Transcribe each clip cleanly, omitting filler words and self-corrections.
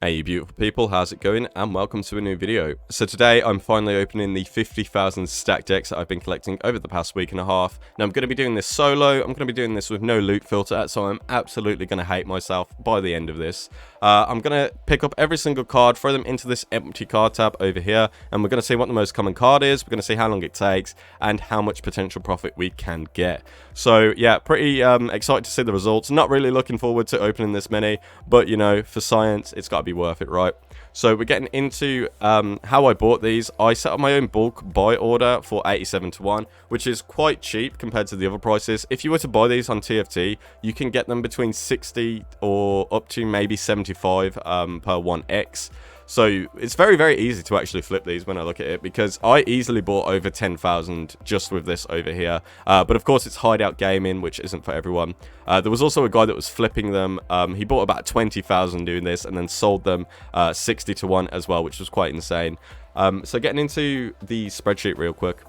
Hey you beautiful people, how's it going, and welcome to a new video. So today I'm finally opening the 50,000 stack decks that I've been collecting over the past week and a half. Now I'm going to be doing this solo, I'm going to be doing this with no loot filter, so I'm absolutely going to hate myself by the end of this. I'm going to pick up every single card, throw them into this empty card tab over here, and we're going to see what the most common card is, we're going to see how long it takes, and how much potential profit we can get. So yeah, pretty excited to see the results. Not really looking forward to opening this many, but you know, for science, it's got to be worth it, right? So we're getting into how I bought these. I set up my own bulk buy order for 87 to 1, which is quite cheap compared to the other prices. If you were to buy these on TFT, you can get them between 60 or up to maybe 75 per 1x. So it's very, very easy to actually flip these when I look at it, because I easily bought over 10,000 just with this over here. But of course, it's hideout gaming, which isn't for everyone. There was also a guy that was flipping them. He bought about 20,000 doing this and then sold them 60 to 1 as well, which was quite insane. So getting into the spreadsheet real quick.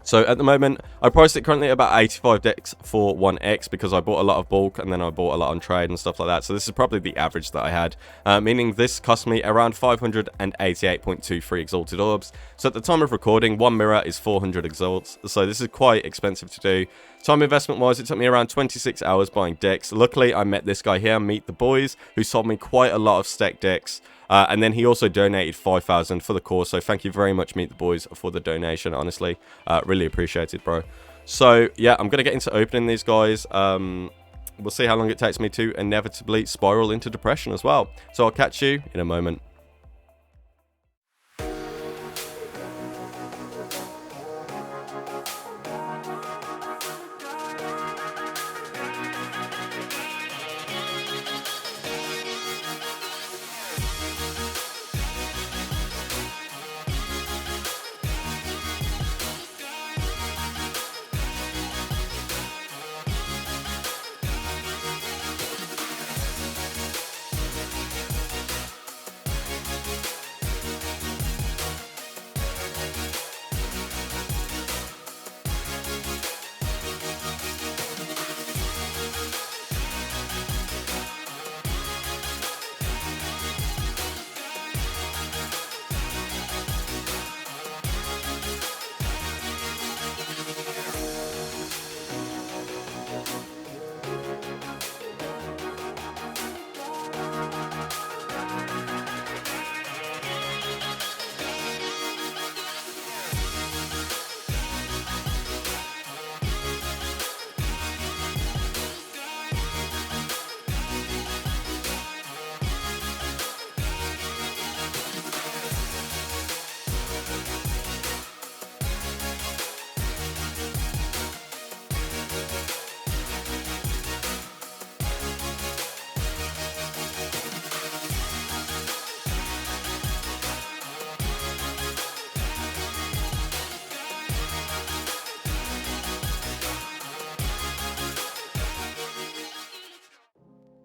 So at the moment, I priced it currently at about 85 decks for 1x because I bought a lot of bulk and then I bought a lot on trade and stuff like that. So this is probably the average that I had, meaning this cost me around 588.23 exalted orbs. So at the time of recording, one mirror is 400 exalts. So this is quite expensive to do. Time investment wise, it took me around 26 hours buying decks. Luckily, I met this guy here, Meet the Boys, who sold me quite a lot of stack decks. And then he also donated 5,000 for the course. So thank you very much, Meet the Boys, for the donation. Honestly, really appreciate it, bro. So yeah, I'm going to get into opening these guys. We'll see how long it takes me to inevitably spiral into depression as well. So I'll catch you in a moment.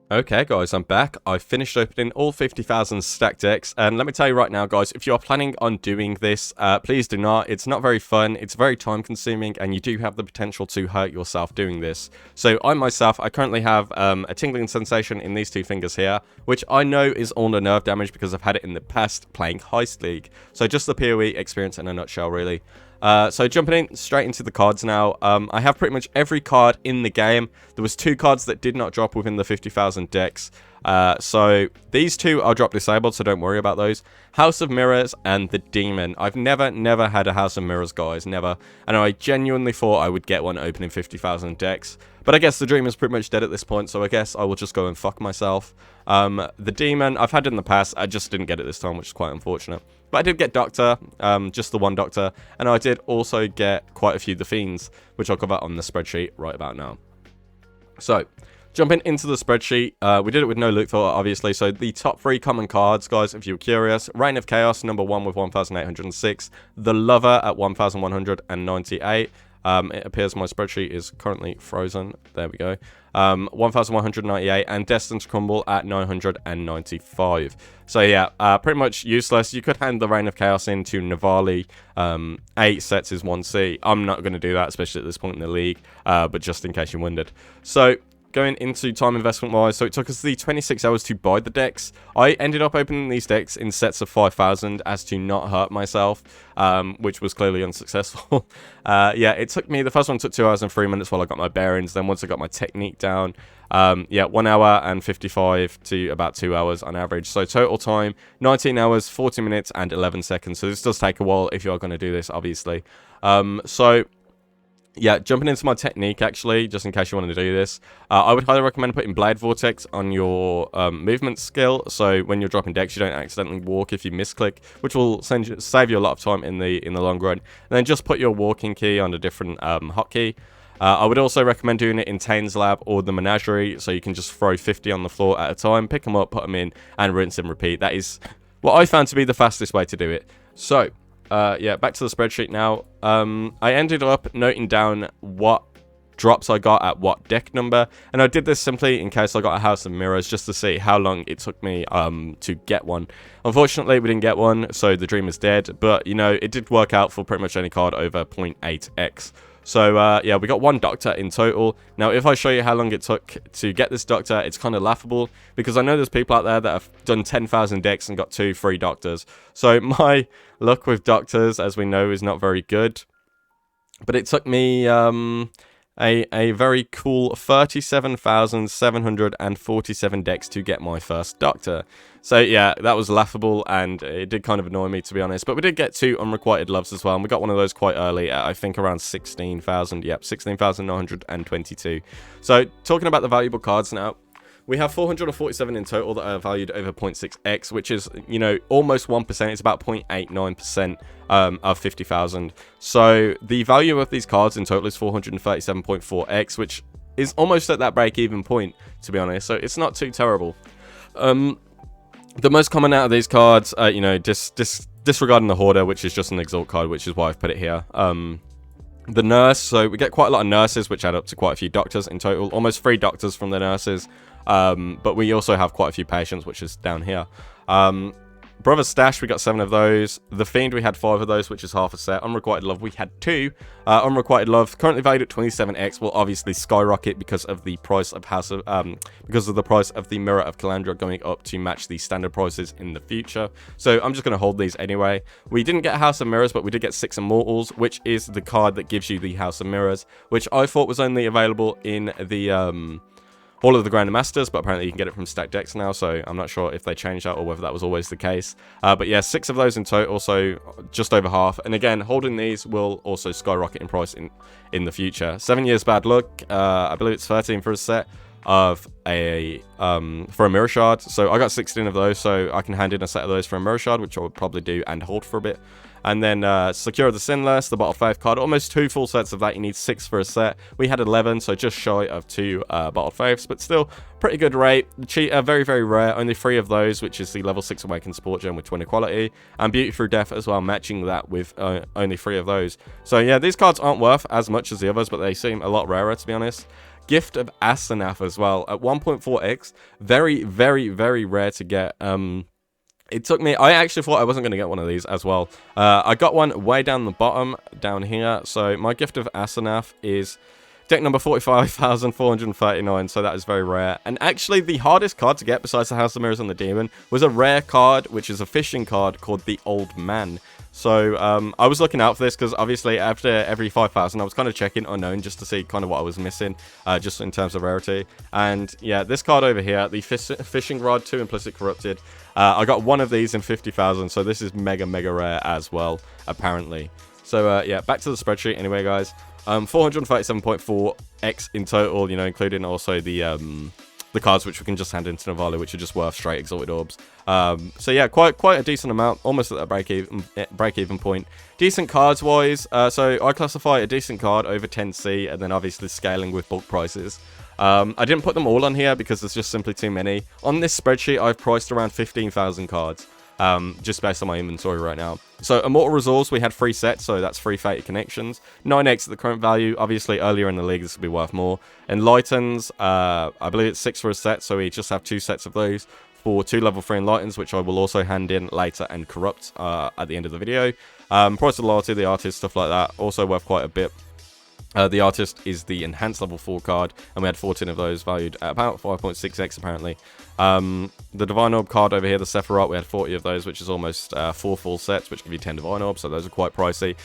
Okay guys, I'm back. I finished opening all 50,000 stack decks, and let me tell you right now guys, if you're planning on doing this, please do not. It's not very fun, it's very time consuming, and you do have the potential to hurt yourself doing this. So I myself, I currently have a tingling sensation in these two fingers here, which I know is all the nerve damage because I've had it in the past playing Heist League. So just the PoE experience in a nutshell really. So jumping in straight into the cards now, I have pretty much every card in the game. There was 2 cards that did not drop within the 50,000 decks. So these 2 are drop disabled, so don't worry about those. House of Mirrors and the Demon. I've never had a House of Mirrors, guys, never. And I genuinely thought I would get one opening 50,000 decks. But I guess the dream is pretty much dead at this point, so I guess I will just go and fuck myself. The Demon, I've had it in the past, I just didn't get it this time, which is quite unfortunate. But I did get Doctor, just the one Doctor, and I did also get quite a few The Fiends, which I'll cover on the spreadsheet right about now. So, jumping into the spreadsheet, we did it with no loot filter, obviously, so the top 3 common cards, guys, if you're curious: Reign of Chaos, number 1 with 1,806, The Lover at 1,198, It appears my spreadsheet is currently frozen. There we go. 1,198, and Destined to Crumble at 995. So yeah, pretty much useless. You could hand the Reign of Chaos into Navali. 8 sets is 1C. I'm not going to do that, especially at this point in the league, but just in case you wondered. So going into time investment wise, so it took us the 26 hours to buy the decks. I ended up opening these decks in sets of 5,000 as to not hurt myself, which was clearly unsuccessful. Yeah, it took me, the first one took 2 hours and 3 minutes while I got my bearings. Then once I got my technique down, yeah, 1 hour and 55 to about 2 hours on average. So total time, 19 hours, 40 minutes and 11 seconds. So this does take a while if you are going to do this, obviously. So yeah, jumping into my technique, actually, just in case you want to do this, I would highly recommend putting Blade Vortex on your movement skill, so when you're dropping decks, you don't accidentally walk if you misclick, which will save you a lot of time in the long run. And then just put your walking key on a different hotkey. I would also recommend doing it in Tane's Lab or the Menagerie, so you can just throw 50 on the floor at a time, pick them up, put them in, and rinse and repeat. That is what I found to be the fastest way to do it. So yeah, back to the spreadsheet now. I ended up noting down what drops I got at what deck number, and I did this simply in case I got a House of Mirrors, just to see how long it took me to get one. Unfortunately, we didn't get one, so the dream is dead, but you know, it did work out for pretty much any card over 0.8x. So yeah, we got 1 Doctor in total. Now, if I show you how long it took to get this Doctor, it's kind of laughable, because I know there's people out there that have done 10,000 decks and got 2 free Doctors. So my luck with Doctors, as we know, is not very good. But it took me a very cool 37,747 decks to get my first Doctor. So yeah, that was laughable, and it did kind of annoy me, to be honest. But we did get 2 Unrequited Loves as well, and we got one of those quite early at, I think, around 16,000. Yep, 16,922. So talking about the valuable cards now, we have 447 in total that are valued over 0.6x, which is, you know, almost 1%. It's about 0.89% of 50,000. So the value of these cards in total is 437.4x, which is almost at that break-even point, to be honest. So it's not too terrible. The most common out of these cards, you know, disregarding the Hoarder, which is just an Exalt card, which is why I've put it here. The Nurse, so we get quite a lot of Nurses, which add up to quite a few Doctors in total. Almost 3 Doctors from the Nurses. But we also have quite a few Patients, which is down here. Brother's Stash, we got 7 of those. The Fiend, we had 5 of those, which is half a set. Unrequited Love, we had 2. Unrequited Love, currently valued at 27x, will obviously skyrocket because of the price of the price of the Mirror of Calandra going up to match the standard prices in the future. So I'm just going to hold these anyway. We didn't get House of Mirrors, but we did get 6 Immortals, which is the card that gives you the House of Mirrors, which I thought was only available in the Hall of the Grandmasters, but apparently you can get it from stacked decks now, so I'm not sure if they changed that or whether that was always the case. But yeah, 6 of those in total, so just over half. And again, holding these will also skyrocket in price in the future. 7 Years Bad Luck, I believe it's 13 for a set of a for a Mirror Shard. So I got 16 of those, so I can hand in a set of those for a Mirror Shard, which I would probably do and hold for a bit. And then Secure the Sinless, the Bottle of Faith card, almost 2 full sets of that. You need 6 for a set. We had 11, so just shy of 2 Bottle of Faiths, but still pretty good rate. Cheater, very, very rare. Only 3 of those, which is the level 6 Awakened Sport Gem with 20 quality. And Beauty Through Death as well, matching that with only 3 of those. So yeah, these cards aren't worth as much as the others, but they seem a lot rarer, to be honest. Gift of Asenath as well, at 1.4x. Very, very, very rare to get. It took me, I actually thought I wasn't going to get one of these as well. I got one way down the bottom, down here. So my Gift of Asenath is deck number 45,439, so that is very rare. And actually, the hardest card to get, besides the House of Mirrors and the Demon, was a rare card, which is a fishing card called the Old Man. So I was looking out for this, because obviously after every 5,000, I was kind of checking Unknown just to see kind of what I was missing, just in terms of rarity. And yeah, this card over here, the Fishing Rod 2 Implicit Corrupted, I got one of these in 50,000, so this is mega, mega rare as well, apparently. So yeah, back to the spreadsheet anyway, guys. 437.4x in total, you know, including also the cards which we can just hand into Navali, which are just worth straight Exalted Orbs. So yeah, quite a decent amount, almost at that break-even point. Decent cards wise, so I classify a decent card over 10C, and then obviously scaling with bulk prices. I didn't put them all on here because there's just simply too many. On this spreadsheet, I've priced around 15,000 cards, just based on my inventory right now. So Immortal Resource, we had 3 sets, so that's 3 Fated Connections. 9x at the current value. Obviously, earlier in the league, this would be worth more. Enlightens, I believe it's 6 for a set, so we just have 2 sets of those for 2 level 3 Enlightens, which I will also hand in later and corrupt at the end of the video. Price of Loyalty, the Artist, stuff like that, also worth quite a bit. The artist is the enhanced level 4 card, and we had 14 of those valued at about 5.6x apparently. The Divine Orb card over here, the Sephiroth, we had 40 of those, which is almost 4 full sets, which give you 10 Divine Orbs, so those are quite pricey.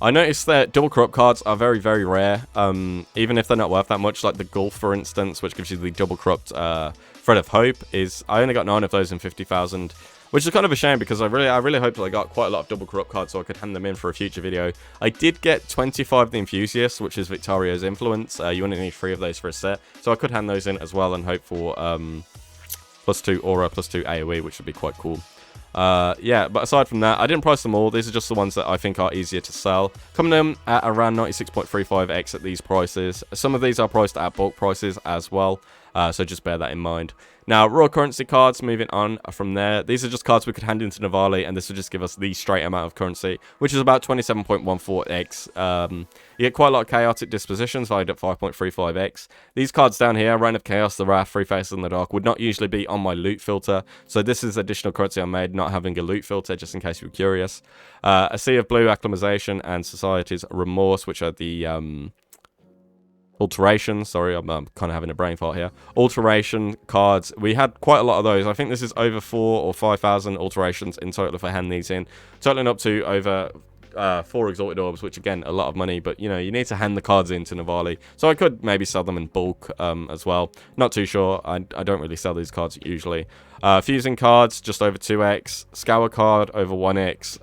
I noticed that double corrupt cards are very, very rare, even if they're not worth that much, like the Gulf, for instance, which gives you the double corrupt Thread of Hope, I only got 9 of those in 50,000. Which is kind of a shame, because I really hoped I got quite a lot of double corrupt cards so I could hand them in for a future video. I did get 25 of the Enthusiasts, which is Victario's influence. You only need 3 of those for a set, so I could hand those in as well and hope for +2 Aura, +2 AoE, which would be quite cool. Yeah, but aside from that, I didn't price them all. These are just the ones that I think are easier to sell. Coming in at around 96.35x at these prices. Some of these are priced at bulk prices as well, so just bear that in mind. Now, raw currency cards, moving on from there. These are just cards we could hand into Navali, and this would just give us the straight amount of currency, which is about 27.14x. You get quite a lot of chaotic dispositions, valued at 5.35x. These cards down here, Reign of Chaos, the Wrath, Three Faces in the Dark, would not usually be on my loot filter, so this is additional currency I made, not having a loot filter, just in case you were curious. A Sea of Blue, Acclimatization, and Society's Remorse, which are the Alteration, sorry, I'm kind of having a brain fart here. Alteration cards, we had quite a lot of those. I think this is over 4,000 or 5,000 alterations in total if I hand these in, totaling up to over 4 Exalted Orbs, which again, a lot of money, but you know, you need to hand the cards in to Navali, so I could maybe sell them in bulk as well. Not too sure, I don't really sell these cards usually. Fusing cards, just over 2x, Scour card over 1x,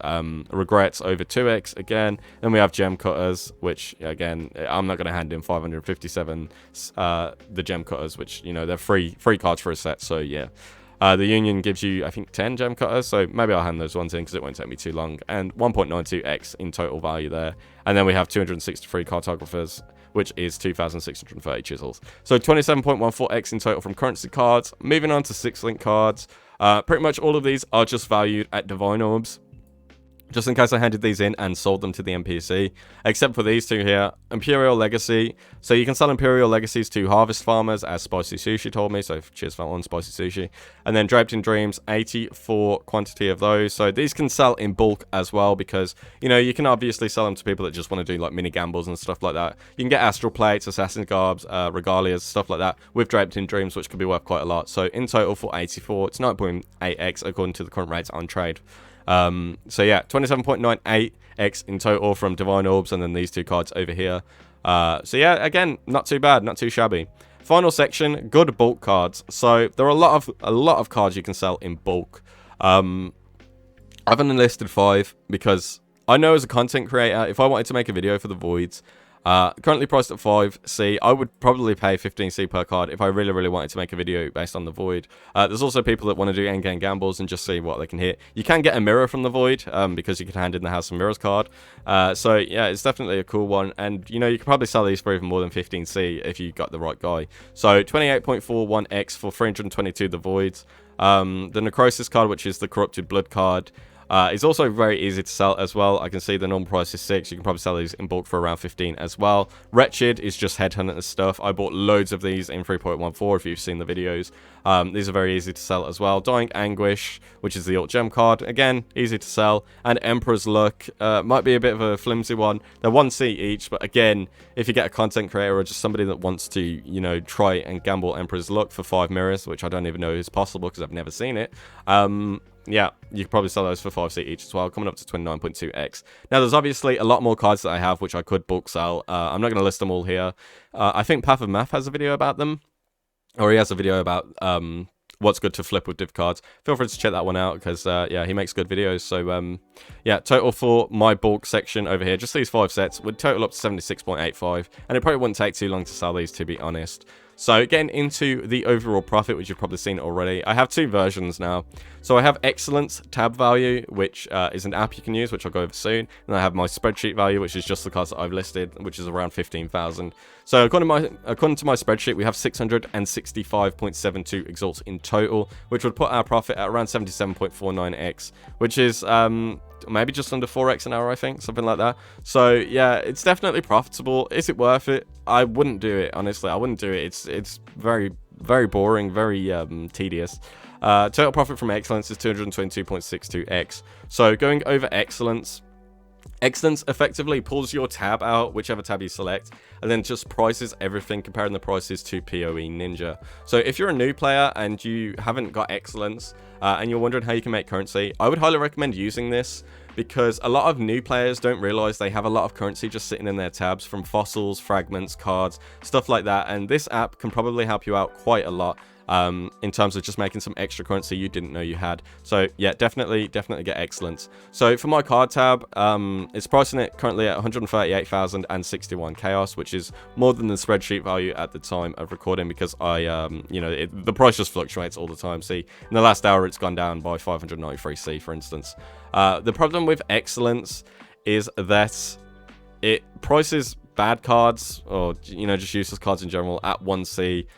Regrets over 2x again, then we have Gem Cutters, which again, I'm not going to hand in 557 the Gem Cutters, which, you know, they're free cards for a set, so yeah. The Union gives you, I think, 10 Gem Cutters, so maybe I'll hand those ones in because it won't take me too long. And 1.92x in total value there. And then we have 263 Cartographers, which is 2,630 Chisels. So 27.14x in total from currency cards. Moving on to 6-link cards. Pretty much all of these are just valued at Divine Orbs, just in case I handed these in and sold them to the NPC, except for these two here. Imperial Legacy, so you can sell Imperial Legacies to Harvest Farmers, as Spicy Sushi told me, so cheers for that one, Spicy Sushi. And then Draped in Dreams, 84 quantity of those, so these can sell in bulk as well, because, you know, you can obviously sell them to people that just want to do, like, mini gambles and stuff like that. You can get Astral Plates, Assassin's Garbs, Regalias, stuff like that, with Draped in Dreams, which could be worth quite a lot. So in total for 84, it's 9.8x according to the current rates on trade. So yeah, 27.98x in total from Divine Orbs, and then these two cards over here. So yeah, again, not too bad, not too shabby. Final section, good bulk cards. So there are a lot of cards you can sell in bulk. I've only listed 5 because I know as a content creator, if I wanted to make a video for the Voids, currently priced at 5C, I would probably pay 15C per card if I really wanted to make a video based on the Void. There's also people that want to do endgame gambles and just see what they can hit. You can get a mirror from the Void, because you can hand in the House of Mirrors card. So yeah, it's definitely a cool one, and you know, you can probably sell these for even more than 15C if you got the right guy. So 28.41x for 322 the Voids. The Necrosis card, which is the Corrupted Blood card, is also very easy to sell as well. I can see the normal price is 6. You can probably sell these in bulk for around 15 as well. Wretched is just headhunter stuff. I bought loads of these in 3.14 if you've seen the videos. These are very easy to sell as well. Dying Anguish, which is the Alt Gem card. Again, easy to sell. And Emperor's Luck might be a bit of a flimsy one. They're 1C each, but again, if you get a content creator or just somebody that wants to, you know, try and gamble Emperor's Luck for 5 mirrors, which I don't even know is possible because I've never seen it, yeah, you could probably sell those for 5C each as well, coming up to 29.2x. Now, there's obviously a lot more cards that I have, which I could bulk sell. I'm not going to list them all here. I think Path of Math has a video about them, or he has a video about what's good to flip with div cards. Feel free to check that one out, because, yeah, he makes good videos. So, yeah, total for my bulk section over here, just these 5 sets, would total up to 76.85, and it probably wouldn't take too long to sell these, to be honest. So getting into the overall profit, which you've probably seen already, I have 2 versions now. So I have Excilence tab value, which is an app you can use, which I'll go over soon. And I have my spreadsheet value, which is just the cards that I've listed, which is around 15,000. So according to my spreadsheet, we have 665.72 exalts in total, which would put our profit at around 77.49x, which is maybe just under 4x an hour, I think, something like that. So yeah, it's definitely profitable. Is it worth it? I wouldn't do it, honestly. I wouldn't do it. It's very boring, very tedious. Total profit from Excellence is 222.62x. So going over Excellence, Exilence effectively pulls your tab out, whichever tab you select, and then just prices everything, comparing the prices to PoE Ninja. So if you're a new player and you haven't got Exilence, and you're wondering how you can make currency, I would highly recommend using this, because a lot of new players don't realize they have a lot of currency just sitting in their tabs from fossils, fragments, cards, stuff like that, and this app can probably help you out quite a lot. In terms of just making some extra currency you didn't know you had. So yeah, definitely get Exilence. So for my card tab, it's pricing it currently at 138,061 chaos, which is more than the spreadsheet value at the time of recording, because the price just fluctuates all the time. See, in the last hour it's gone down by 593C, for instance. The problem with Exilence is that it prices bad cards, or just useless cards in general, at 1C.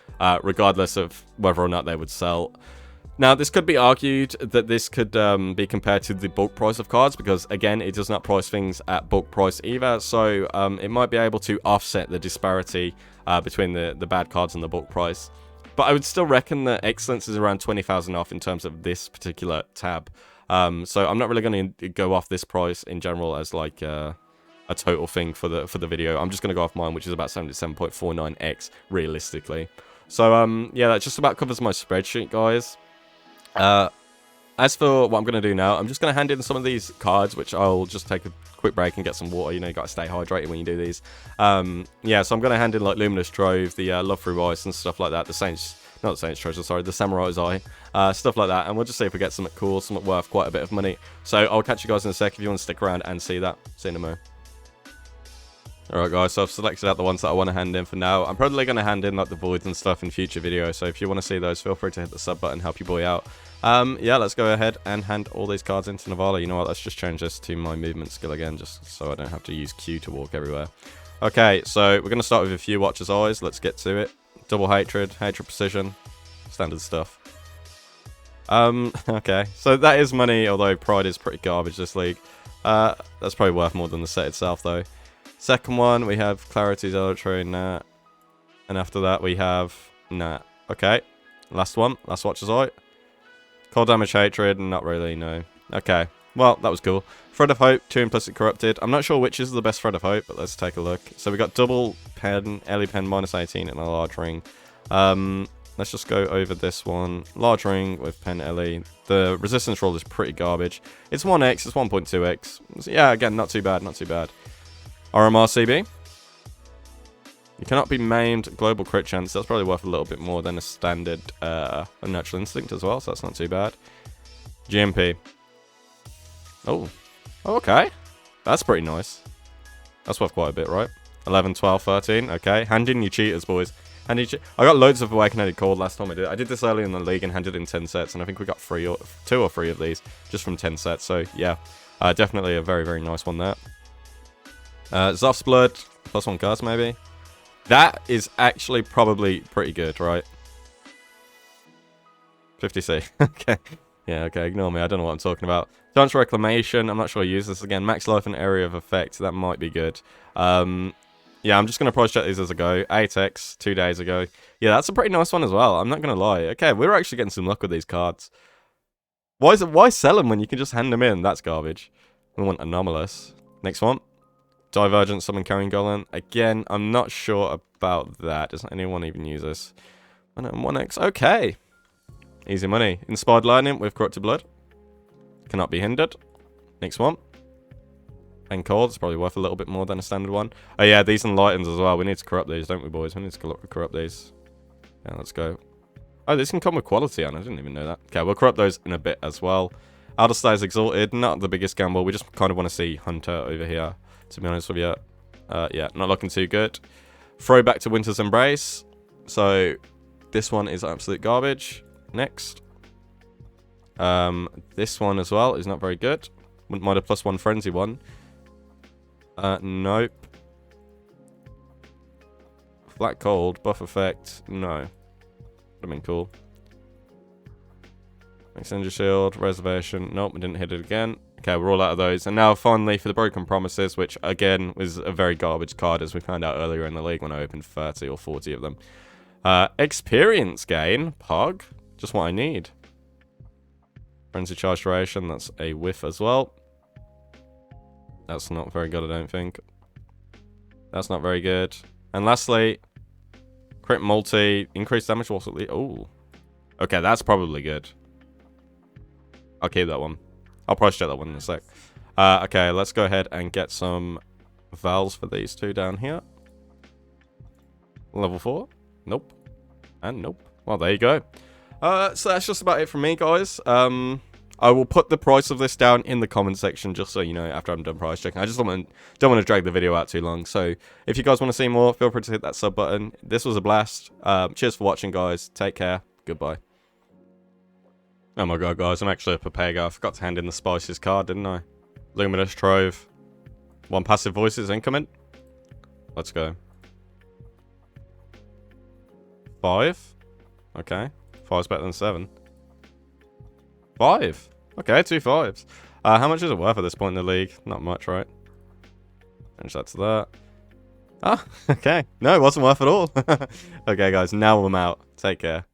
Regardless of whether or not they would sell. Now, this could be argued that this could be compared to the bulk price of cards, because again, it does not price things at bulk price either, so it might be able to offset the disparity between the bad cards and the bulk price. But I would still reckon that Exilence is around 20,000 off in terms of this particular tab. So I'm not really going to go off this price in general as like a total thing for the video. I'm just going to go off mine, which is about 77.49x realistically. So, yeah, that just about covers my spreadsheet, guys. As for what I'm going to do now, I'm just going to hand in some of these cards, which I'll just take a quick break and get some water. You got to stay hydrated when you do these. Yeah, so I'm going to hand in, like, Luminous Trove, the Love Through Ice and stuff like that. The Saints Treasure, sorry, the Samurai's Eye, stuff like that. And we'll just see if we get something cool, something worth quite a bit of money. So I'll catch you guys in a sec if you want to stick around and see that. See you in a moment. Alright guys, so I've selected out the ones that I want to hand in for now. I'm probably going to hand in like the voids and stuff in future videos, so if you want to see those, feel free to hit the sub button, help your boy out. Yeah, let's go ahead and hand all these cards into Navala. You know what, let's just change this to my movement skill again, just so I don't have to use Q to walk everywhere. Okay, so we're going to start with a few Watcher's Eyes, let's get to it. Double Hatred, Hatred Precision, standard stuff. Okay, so that is money, although Pride is pretty garbage this league. That's probably worth more than the set itself though. Second one, we have Clarity's Elitary, nah. And after that, we have nah. Okay. Last one, last Watcher's Eye. Cold Damage Hatred, not really, no. Okay. Well, that was cool. Thread of Hope, 2 Implicit Corrupted. I'm not sure which is the best Thread of Hope, but let's take a look. So we got double pen, Ellie pen, -18, and a large ring. Let's just go over this one. Large ring with pen Ellie. The resistance roll is pretty garbage. It's 1x, it's 1.2x. So yeah, again, not too bad, not too bad. RMRCB. You cannot be maimed. Global crit chance. That's probably worth a little bit more than a standard Unnatural Instinct as well, so that's not too bad. GMP. Oh. Okay. That's pretty nice. That's worth quite a bit, right? 11, 12, 13. Okay. Hand in your cheaters, boys. I got loads of Awakening Cold last time I did it. I did this early in the league and handed in 10 sets, and I think we got 2 or 3 of these just from 10 sets. So, yeah. Definitely a very, very nice one there. Zoth's Blood, +1 cards maybe. That is actually probably pretty good, right? 50C. Okay. Yeah, okay, ignore me. I don't know what I'm talking about. Chance Reclamation. I'm not sure I use this again. Max Life and Area of Effect. That might be good. Yeah, I'm just going to price check these as I go. 8x, 2 days ago. Yeah, that's a pretty nice one as well. I'm not going to lie. Okay, we're actually getting some luck with these cards. Why sell them when you can just hand them in? That's garbage. We want Anomalous. Next one. Divergent Summon Carrying Golem. Again, I'm not sure about that. Does anyone even use this? 1x. Okay. Easy money. Inspired Lightning with Corrupted Blood. Cannot be hindered. Next one. And Cold. It's probably worth a little bit more than a standard one. Oh yeah, these Enlightens as well. We need to corrupt these, don't we, boys? We need to corrupt these. Yeah, let's go. Oh, this can come with quality on. I didn't even know that. Okay, we'll corrupt those in a bit as well. Outer Stars Exalted. Not the biggest gamble. We just kind of want to see Hunter over here, to be honest with you. Yeah, not looking too good. Throwback to Winter's Embrace. So, this one is absolute garbage. Next. This one as well is not very good. Wouldn't mind a +1 Frenzy one. Nope. Flat Cold, Buff Effect, no. Would have been cool. Extend Your Shield, Reservation, nope, we didn't hit it again. Okay, we're all out of those. And now finally for the Broken Promises, which again was a very garbage card as we found out earlier in the league when I opened 30 or 40 of them. Experience gain, Pog, just what I need. Frenzy Charge Duration, that's a whiff as well. That's not very good, I don't think. That's not very good. And lastly, crit multi, increased damage. Oh. Okay, that's probably good. I'll keep that one. I'll price check that one in a sec. Okay, let's go ahead and get some vowels for these two down here. Level 4. Nope. And nope. Well, there you go. So that's just about it from me, guys. I will put the price of this down in the comment section, just so you know, after I'm done price checking. I just don't want to drag the video out too long. So if you guys want to see more, feel free to hit that sub button. This was a blast. Cheers for watching, guys. Take care. Goodbye. Oh my god, guys, I'm actually a Papega. I forgot to hand in the Spices card, didn't I? Luminous, Trove. 1 passive voices incoming. Let's go. 5. Okay. 5's better than 7. 5. Okay, 2 5s. How much is it worth at this point in the league? Not much, right? Change that to that. Ah, okay. No, it wasn't worth it all. Okay, guys, now I'm out. Take care.